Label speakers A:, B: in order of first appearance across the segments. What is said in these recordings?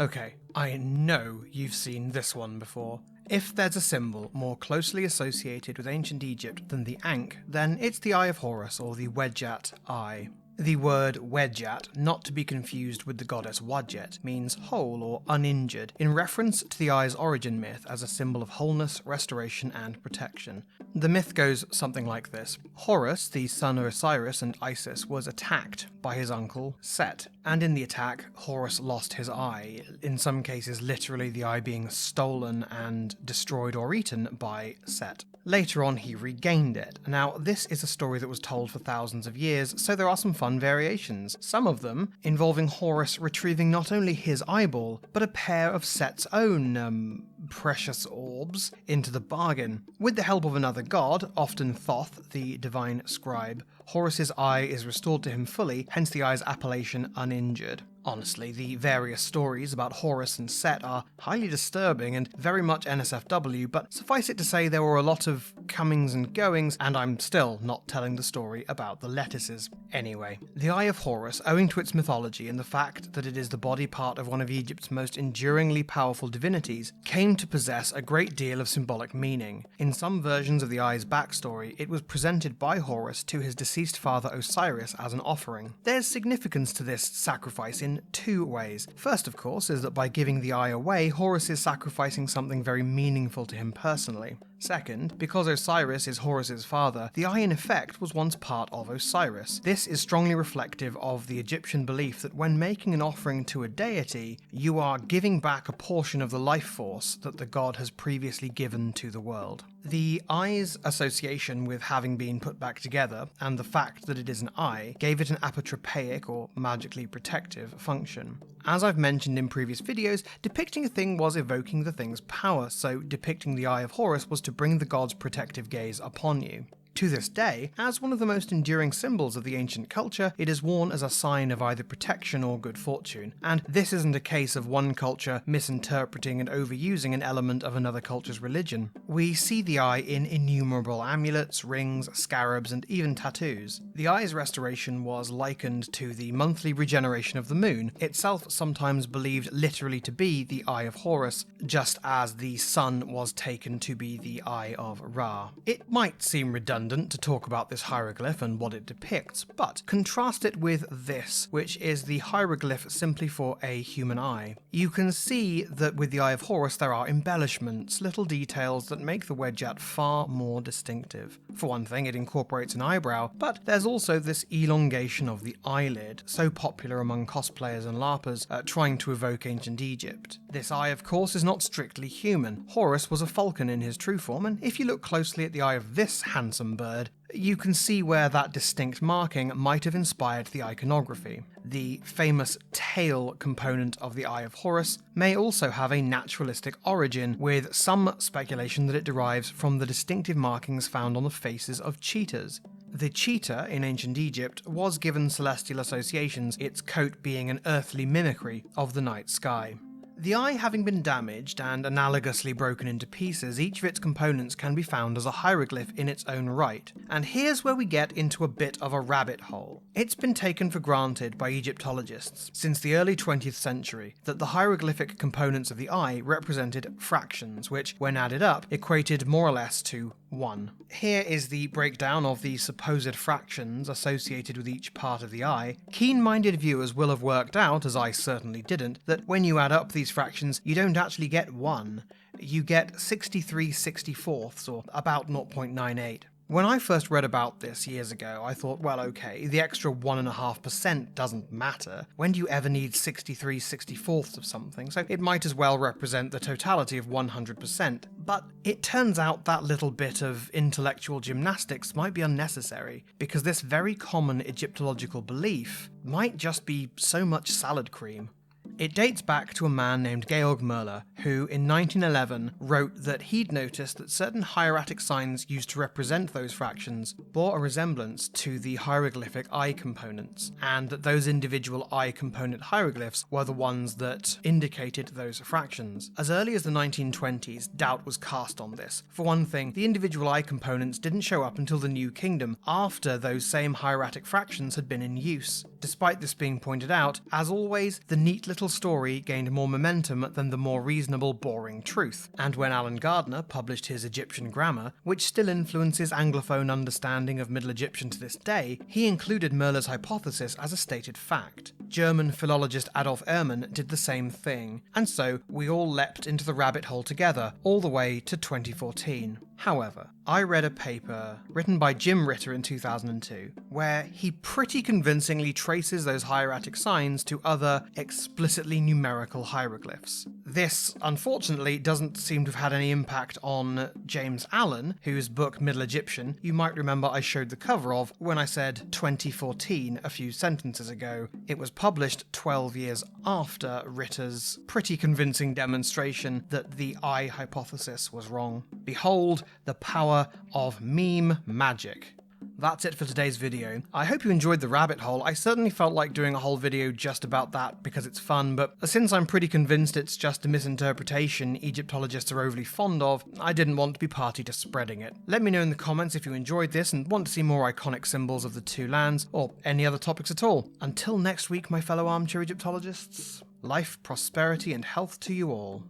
A: Okay, I know you've seen this one before. If there's a symbol more closely associated with ancient Egypt than the Ankh, then it's the Eye of Horus, or the Wedjat eye. The word Wedjat, not to be confused with the goddess Wedjat, means whole or uninjured, in reference to the eye's origin myth as a symbol of wholeness, restoration, and protection. The myth goes something like this. Horus, the son of Osiris and Isis, was attacked by his uncle Set, and in the attack, Horus lost his eye, in some cases literally the eye being stolen and destroyed or eaten by Set. Later on, he regained it. Now, this is a story that was told for thousands of years, so there are some fun variations, some of them involving Horus retrieving not only his eyeball, but a pair of Set's own, precious orbs into the bargain. With the help of another god, often Thoth, the divine scribe, Horus's eye is restored to him fully, hence the eye's appellation uninjured. Honestly, the various stories about Horus and Set are highly disturbing and very much NSFW, but suffice it to say there were a lot of comings and goings, and I'm still not telling the story about the lettuces. Anyway, the Eye of Horus, owing to its mythology and the fact that it is the body part of one of Egypt's most enduringly powerful divinities, came to possess a great deal of symbolic meaning. In some versions of the eye's backstory, it was presented by Horus to his deceased father Osiris as an offering. There's significance to this sacrifice in two ways. First, of course, is that by giving the eye away, Horus is sacrificing something very meaningful to him personally. Second, because Osiris is Horus's father, the eye in effect was once part of Osiris. This is strongly reflective of the Egyptian belief that when making an offering to a deity, you are giving back a portion of the life force that the god has previously given to the world. The eye's association with having been put back together, and the fact that it is an eye, gave it an apotropaic or magically protective function. As I've mentioned in previous videos, depicting a thing was evoking the thing's power, so depicting the Eye of Horus was to bring the god's protective gaze upon you. To this day, as one of the most enduring symbols of the ancient culture, it is worn as a sign of either protection or good fortune, and this isn't a case of one culture misinterpreting and overusing an element of another culture's religion. We see the eye in innumerable amulets, rings, scarabs, and even tattoos. The eye's restoration was likened to the monthly regeneration of the moon, itself sometimes believed literally to be the Eye of Horus, just as the sun was taken to be the Eye of Ra. It might seem redundant to talk about this hieroglyph and what it depicts, but contrast it with this, which is the hieroglyph simply for a human eye. You can see that with the Eye of Horus there are embellishments, little details that make the Wedjat far more distinctive. For one thing, it incorporates an eyebrow, but there's also this elongation of the eyelid, so popular among cosplayers and LARPers trying to evoke ancient Egypt. This eye, of course, is not strictly human. Horus was a falcon in his true form, and if you look closely at the eye of this handsome bird, you can see where that distinct marking might have inspired the iconography. The famous tail component of the Eye of Horus may also have a naturalistic origin, with some speculation that it derives from the distinctive markings found on the faces of cheetahs. The cheetah in ancient Egypt was given celestial associations, its coat being an earthly mimicry of the night sky. The eye having been damaged and analogously broken into pieces, each of its components can be found as a hieroglyph in its own right. And here's where we get into a bit of a rabbit hole. It's been taken for granted by Egyptologists since the early 20th century that the hieroglyphic components of the eye represented fractions, which, when added up, equated more or less to 1. Here is the breakdown of the supposed fractions associated with each part of the eye. Keen-minded viewers will have worked out, as I certainly didn't, that when you add up these fractions, you don't actually get 1. You get 63/64, or about 0.98. When I first read about this years ago, I thought, well, okay, the extra 1.5% doesn't matter. When do you ever need 63/64 of something? So it might as well represent the totality of 100%. But it turns out that little bit of intellectual gymnastics might be unnecessary, because this very common Egyptological belief might just be so much salad cream. It dates back to a man named Georg Müller, who in 1911 wrote that he'd noticed that certain hieratic signs used to represent those fractions bore a resemblance to the hieroglyphic eye components, and that those individual eye component hieroglyphs were the ones that indicated those fractions. As early as the 1920s, doubt was cast on this. For one thing, the individual eye components didn't show up until the New Kingdom, after those same hieratic fractions had been in use. Despite this being pointed out, as always, the neat little story gained more momentum than the more reasonable, boring truth, and when Alan Gardner published his Egyptian grammar, which still influences Anglophone understanding of Middle Egyptian to this day, he included Möller's hypothesis as a stated fact. German philologist Adolf Ehrman did the same thing, and so we all leapt into the rabbit hole together, all the way to 2014. However, I read a paper written by Jim Ritter in 2002, where he pretty convincingly traces those hieratic signs to other, explicitly numerical hieroglyphs. This, unfortunately, doesn't seem to have had any impact on James Allen, whose book Middle Egyptian you might remember I showed the cover of when I said 2014 a few sentences ago. It was published 12 years after Ritter's pretty convincing demonstration that the Eye hypothesis was wrong. Behold the power of meme magic. That's it for today's video. I hope you enjoyed the rabbit hole. I certainly felt like doing a whole video just about that because it's fun, but since I'm pretty convinced it's just a misinterpretation Egyptologists are overly fond of, I didn't want to be party to spreading it. Let me know in the comments if you enjoyed this and want to see more iconic symbols of the two lands, or any other topics at all. Until next week, my fellow armchair Egyptologists, life, prosperity, and health to you all.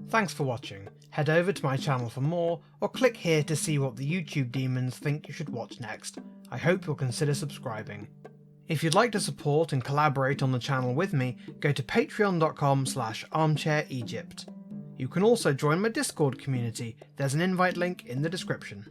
A: Thanks for watching. Head over to my channel for more, or click here to see what the YouTube demons think you should watch next. I hope you'll consider subscribing. If you'd like to support and collaborate on the channel with me, go to patreon.com/armchairegypt. You can also join my Discord community, there's an invite link in the description.